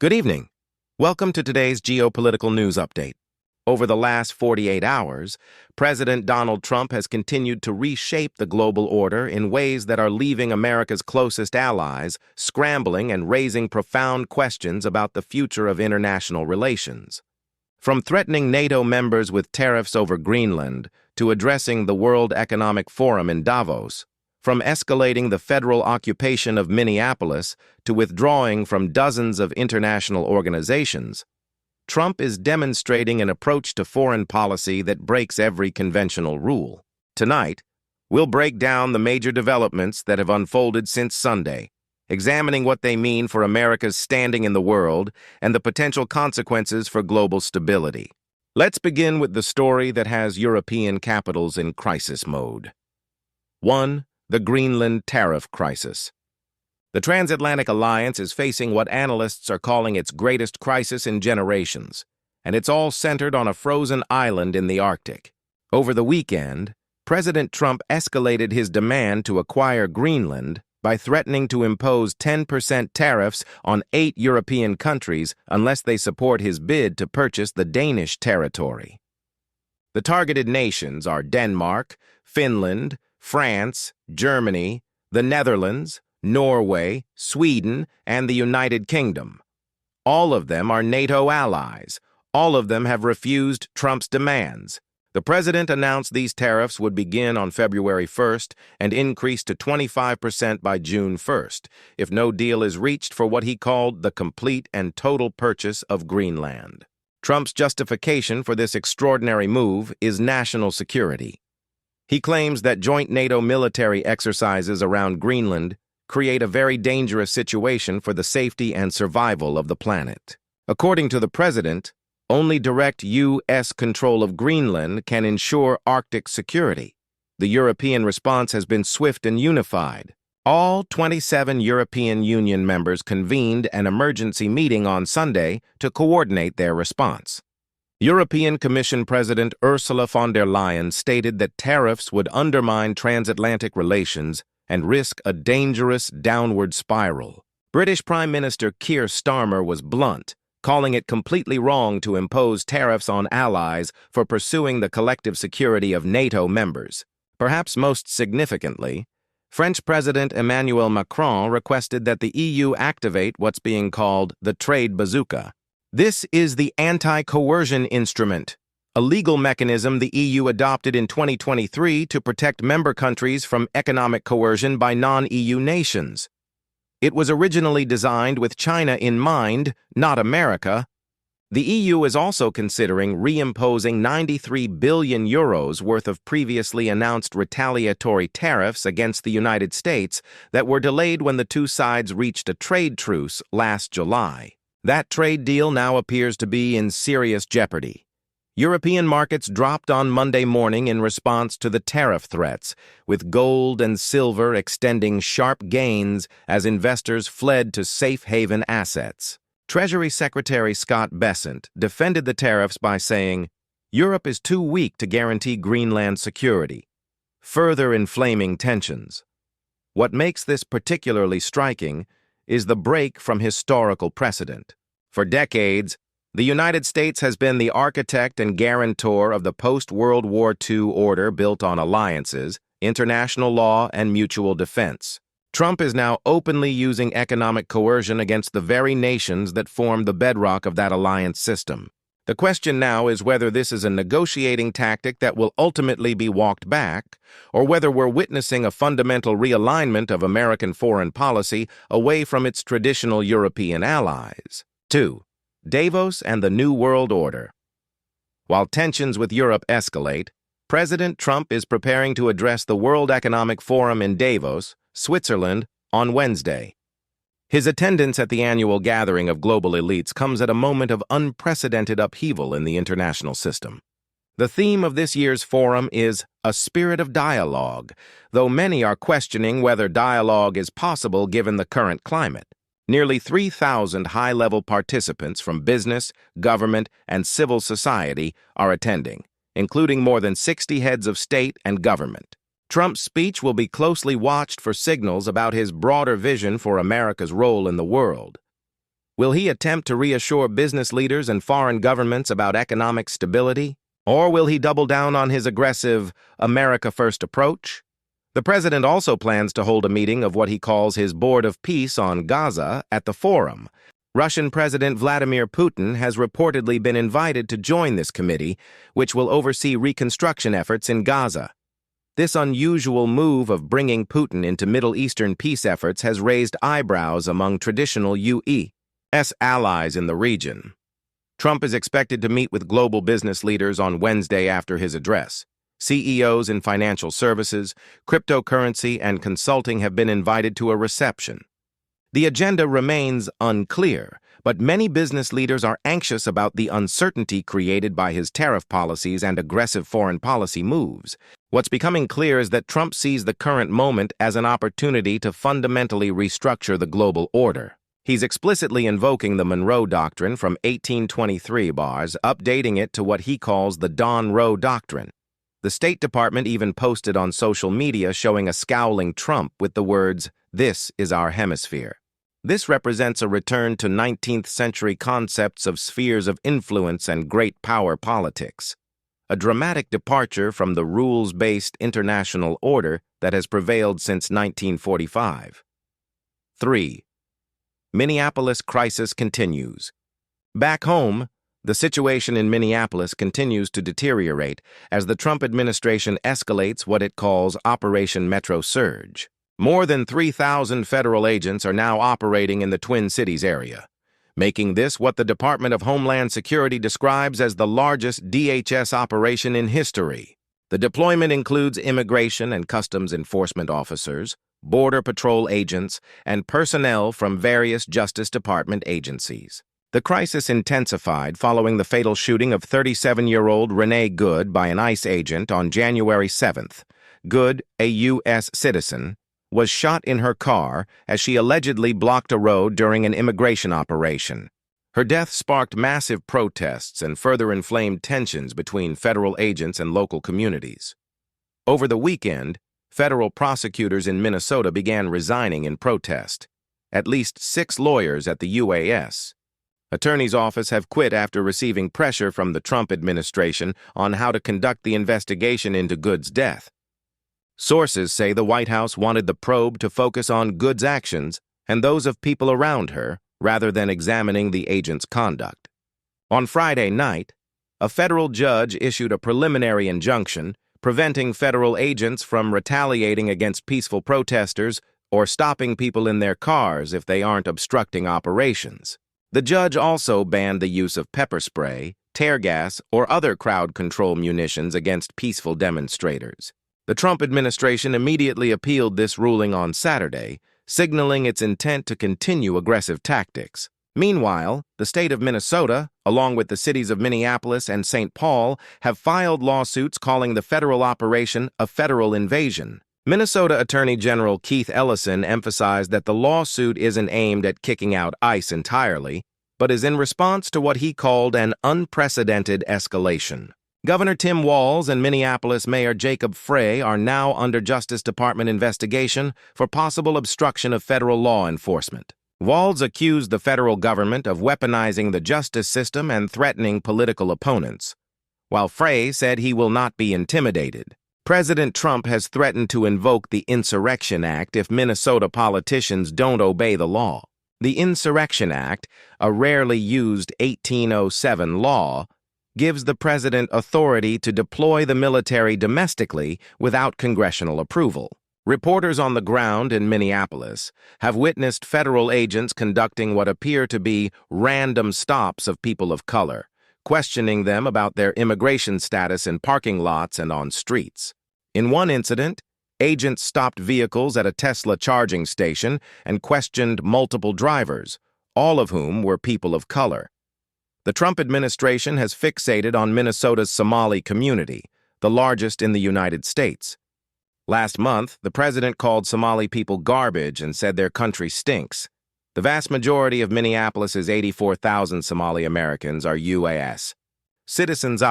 Good evening. Welcome to today's geopolitical news update. Over the last 48 hours, President Donald Trump has continued to reshape the global order in ways that are leaving America's closest allies scrambling and raising profound questions about the future of international relations. From threatening NATO members with tariffs over Greenland to addressing the World Economic Forum in Davos, from escalating the federal occupation of Minneapolis to withdrawing from dozens of international organizations, Trump is demonstrating an approach to foreign policy that breaks every conventional rule. Tonight, we'll break down the major developments that have unfolded since Sunday, examining what they mean for America's standing in the world and the potential consequences for global stability. Let's begin with the story that has European capitals in crisis mode. 1. The Greenland tariff crisis. The transatlantic alliance is facing what analysts are calling its greatest crisis in generations, and it's all centered on a frozen island in the Arctic. Over the weekend, President Trump escalated his demand to acquire Greenland by threatening to impose 10% tariffs on 8 European countries unless they support his bid to purchase the Danish territory. The targeted nations are Denmark, Finland, France, Germany, the Netherlands, Norway, Sweden, and the United Kingdom. All of them are NATO allies. All of them have refused Trump's demands. The president announced these tariffs would begin on February 1st and increase to 25% by June 1st, if no deal is reached for what he called the complete and total purchase of Greenland. Trump's justification for this extraordinary move is national security. He claims that joint NATO military exercises around Greenland create a very dangerous situation for the safety and survival of the planet. According to the president, only direct U.S. control of Greenland can ensure Arctic security. The European response has been swift and unified. All 27 European Union members convened an emergency meeting on Sunday to coordinate their response. European Commission President Ursula von der Leyen stated that tariffs would undermine transatlantic relations and risk a dangerous downward spiral. British Prime Minister Keir Starmer was blunt, calling it completely wrong to impose tariffs on allies for pursuing the collective security of NATO members. Perhaps most significantly, French President Emmanuel Macron requested that the EU activate what's being called the trade bazooka. This is the anti-coercion instrument, a legal mechanism the EU adopted in 2023 to protect member countries from economic coercion by non-EU nations. It was originally designed with China in mind, not America. The EU is also considering reimposing 93 billion euros worth of previously announced retaliatory tariffs against the United States that were delayed when the two sides reached a trade truce last July. That trade deal now appears to be in serious jeopardy. European markets dropped on Monday morning in response to the tariff threats, with gold and silver extending sharp gains as investors fled to safe haven assets. Treasury Secretary Scott Bessent defended the tariffs by saying, "Europe is too weak to guarantee Greenland security," further inflaming tensions. What makes this particularly striking is the break from historical precedent. For decades, the United States has been the architect and guarantor of the post-World War II order built on alliances, international law, and mutual defense. Trump is now openly using economic coercion against the very nations that form the bedrock of that alliance system. The question now is whether this is a negotiating tactic that will ultimately be walked back, or whether we're witnessing a fundamental realignment of American foreign policy away from its traditional European allies. 2. Davos and the New World Order. While tensions with Europe escalate, President Trump is preparing to address the World Economic Forum in Davos, Switzerland, on Wednesday. His attendance at the annual gathering of global elites comes at a moment of unprecedented upheaval in the international system. The theme of this year's forum is a spirit of dialogue, though many are questioning whether dialogue is possible given the current climate. Nearly 3,000 high-level participants from business, government, and civil society are attending, including more than 60 heads of state and government. Trump's speech will be closely watched for signals about his broader vision for America's role in the world. Will he attempt to reassure business leaders and foreign governments about economic stability? Or will he double down on his aggressive America First approach? The president also plans to hold a meeting of what he calls his Board of Peace on Gaza at the forum. Russian President Vladimir Putin has reportedly been invited to join this committee, which will oversee reconstruction efforts in Gaza. This unusual move of bringing Putin into Middle Eastern peace efforts has raised eyebrows among traditional U.S. allies in the region. Trump is expected to meet with global business leaders on Wednesday after his address. CEOs in financial services, cryptocurrency, and consulting have been invited to a reception. The agenda remains unclear, but many business leaders are anxious about the uncertainty created by his tariff policies and aggressive foreign policy moves. What's becoming clear is that Trump sees the current moment as an opportunity to fundamentally restructure the global order. He's explicitly invoking the Monroe Doctrine from 1823 bars, updating it to what he calls the Don Roe Doctrine. The State Department even posted on social media showing a scowling Trump with the words, "This is our hemisphere." This represents a return to 19th century concepts of spheres of influence and great power politics, a dramatic departure from the rules-based international order that has prevailed since 1945. 3. Minneapolis crisis continues. Back home, the situation in Minneapolis continues to deteriorate as the Trump administration escalates what it calls Operation Metro Surge. More than 3,000 federal agents are now operating in the Twin Cities area, making this what the Department of Homeland Security describes as the largest DHS operation in history. The deployment includes immigration and customs enforcement officers, Border Patrol agents, and personnel from various Justice Department agencies. The crisis intensified following the fatal shooting of 37-year-old Renee Good by an ICE agent on January 7th. Good, a U.S. citizen, was shot in her car as she allegedly blocked a road during an immigration operation. Her death sparked massive protests and further inflamed tensions between federal agents and local communities. Over the weekend, federal prosecutors in Minnesota began resigning in protest. At least 6 lawyers at the UAS Attorney's office have quit after receiving pressure from the Trump administration on how to conduct the investigation into Good's death. Sources say the White House wanted the probe to focus on Good's actions and those of people around her rather than examining the agent's conduct. On Friday night, a federal judge issued a preliminary injunction preventing federal agents from retaliating against peaceful protesters or stopping people in their cars if they aren't obstructing operations. The judge also banned the use of pepper spray, tear gas, or other crowd control munitions against peaceful demonstrators. The Trump administration immediately appealed this ruling on Saturday, signaling its intent to continue aggressive tactics. Meanwhile, the state of Minnesota, along with the cities of Minneapolis and St. Paul, have filed lawsuits calling the federal operation a federal invasion. Minnesota Attorney General Keith Ellison emphasized that the lawsuit isn't aimed at kicking out ICE entirely, but is in response to what he called an unprecedented escalation. Governor Tim Walz and Minneapolis Mayor Jacob Frey are now under Justice Department investigation for possible obstruction of federal law enforcement. Walz accused the federal government of weaponizing the justice system and threatening political opponents, while Frey said he will not be intimidated. President Trump has threatened to invoke the Insurrection Act if Minnesota politicians don't obey the law. The Insurrection Act, a rarely used 1807 law, gives the president authority to deploy the military domestically without congressional approval. Reporters on the ground in Minneapolis have witnessed federal agents conducting what appear to be random stops of people of color, questioning them about their immigration status in parking lots and on streets. In one incident, agents stopped vehicles at a Tesla charging station and questioned multiple drivers, all of whom were people of color. The Trump administration has fixated on Minnesota's Somali community, the largest in the United States. Last month, the president called Somali people garbage and said their country stinks. The vast majority of Minneapolis's 84,000 Somali Americans are UAS citizens,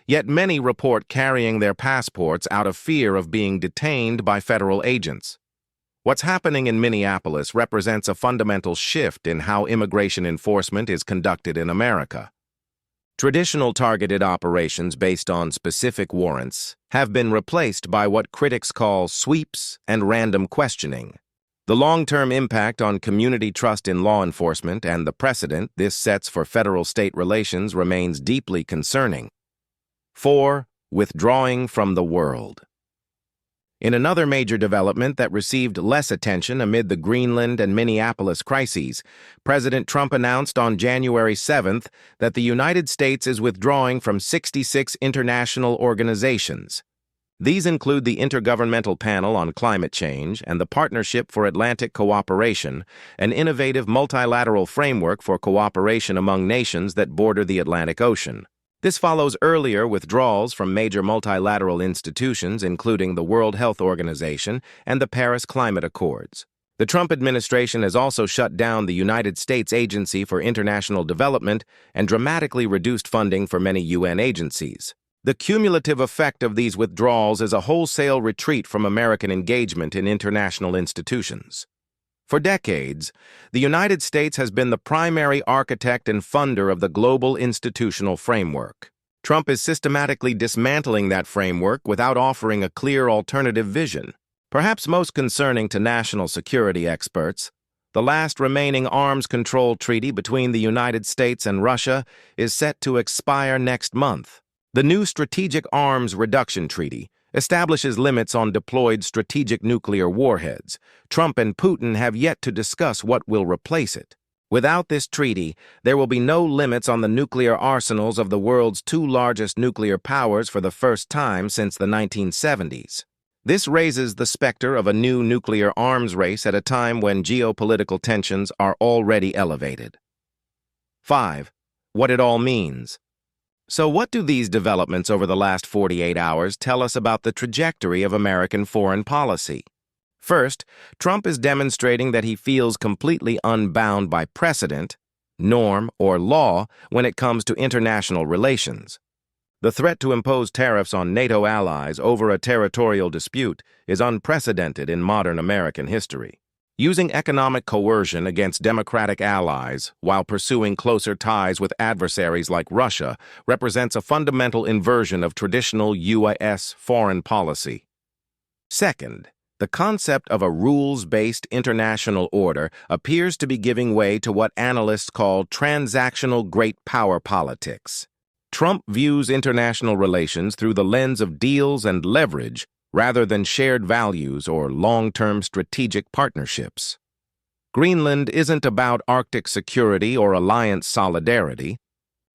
yet many report carrying their passports out of fear of being detained by federal agents. What's happening in Minneapolis represents a fundamental shift in how immigration enforcement is conducted in America. Traditional targeted operations based on specific warrants have been replaced by what critics call sweeps and random questioning. The long-term impact on community trust in law enforcement and the precedent this sets for federal-state relations remains deeply concerning. 4. Withdrawing from the world. In another major development that received less attention amid the Greenland and Minneapolis crises, President Trump announced on January 7th that the United States is withdrawing from 66 international organizations. These include the Intergovernmental Panel on Climate Change and the Partnership for Atlantic Cooperation, an innovative multilateral framework for cooperation among nations that border the Atlantic Ocean. This follows earlier withdrawals from major multilateral institutions, including the World Health Organization and the Paris Climate Accords. The Trump administration has also shut down the United States Agency for International Development and dramatically reduced funding for many UN agencies. The cumulative effect of these withdrawals is a wholesale retreat from American engagement in international institutions. For decades, the United States has been the primary architect and funder of the global institutional framework. Trump is systematically dismantling that framework without offering a clear alternative vision. Perhaps most concerning to national security experts, the last remaining arms control treaty between the United States and Russia is set to expire next month. The new Strategic Arms Reduction Treaty establishes limits on deployed strategic nuclear warheads. Trump and Putin have yet to discuss what will replace it. Without this treaty, there will be no limits on the nuclear arsenals of the world's two largest nuclear powers for the first time since the 1970s. This raises the specter of a new nuclear arms race at a time when geopolitical tensions are already elevated. 5. What it all means. So what do these developments over the last 48 hours tell us about the trajectory of American foreign policy? First, Trump is demonstrating that he feels completely unbound by precedent, norm, or law when it comes to international relations. The threat to impose tariffs on NATO allies over a territorial dispute is unprecedented in modern American history. Using economic coercion against democratic allies while pursuing closer ties with adversaries like Russia represents a fundamental inversion of traditional U.S. foreign policy. Second, the concept of a rules-based international order appears to be giving way to what analysts call transactional great power politics. Trump views international relations through the lens of deals and leverage rather than shared values or long-term strategic partnerships. Greenland isn't about Arctic security or alliance solidarity.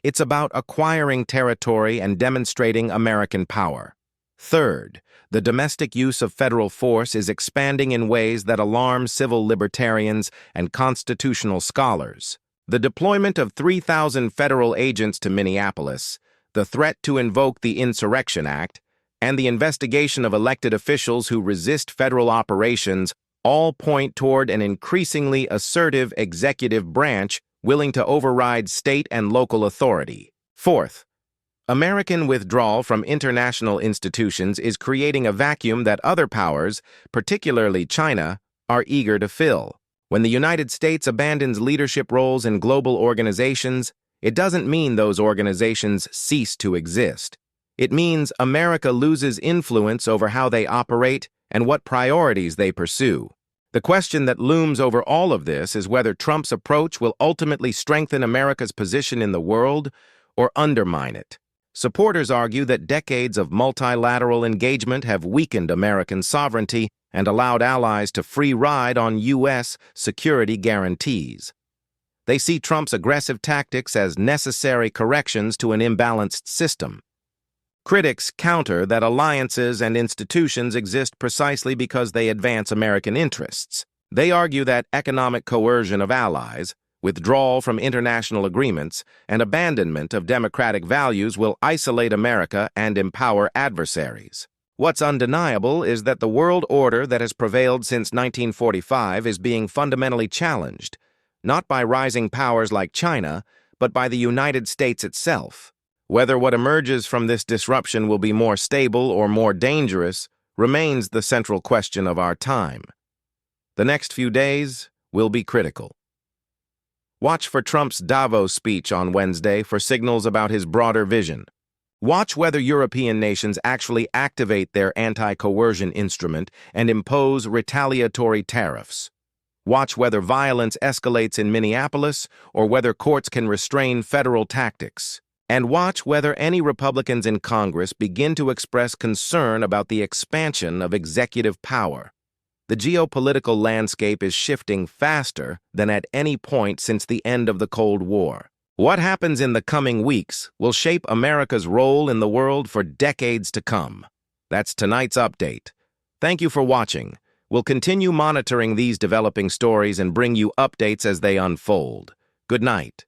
It's about acquiring territory and demonstrating American power. Third, the domestic use of federal force is expanding in ways that alarm civil libertarians and constitutional scholars. The deployment of 3,000 federal agents to Minneapolis, the threat to invoke the Insurrection Act, and the investigation of elected officials who resist federal operations all point toward an increasingly assertive executive branch willing to override state and local authority. Fourth, American withdrawal from international institutions is creating a vacuum that other powers, particularly China, are eager to fill. When the United States abandons leadership roles in global organizations, it doesn't mean those organizations cease to exist. It means America loses influence over how they operate and what priorities they pursue. The question that looms over all of this is whether Trump's approach will ultimately strengthen America's position in the world or undermine it. Supporters argue that decades of multilateral engagement have weakened American sovereignty and allowed allies to free ride on U.S. security guarantees. They see Trump's aggressive tactics as necessary corrections to an imbalanced system. Critics counter that alliances and institutions exist precisely because they advance American interests. They argue that economic coercion of allies, withdrawal from international agreements, and abandonment of democratic values will isolate America and empower adversaries. What's undeniable is that the world order that has prevailed since 1945 is being fundamentally challenged, not by rising powers like China, but by the United States itself. Whether what emerges from this disruption will be more stable or more dangerous remains the central question of our time. The next few days will be critical. Watch for Trump's Davos speech on Wednesday for signals about his broader vision. Watch whether European nations actually activate their anti-coercion instrument and impose retaliatory tariffs. Watch whether violence escalates in Minneapolis or whether courts can restrain federal tactics. And watch whether any Republicans in Congress begin to express concern about the expansion of executive power. The geopolitical landscape is shifting faster than at any point since the end of the Cold War. What happens in the coming weeks will shape America's role in the world for decades to come. That's tonight's update. Thank you for watching. We'll continue monitoring these developing stories and bring you updates as they unfold. Good night.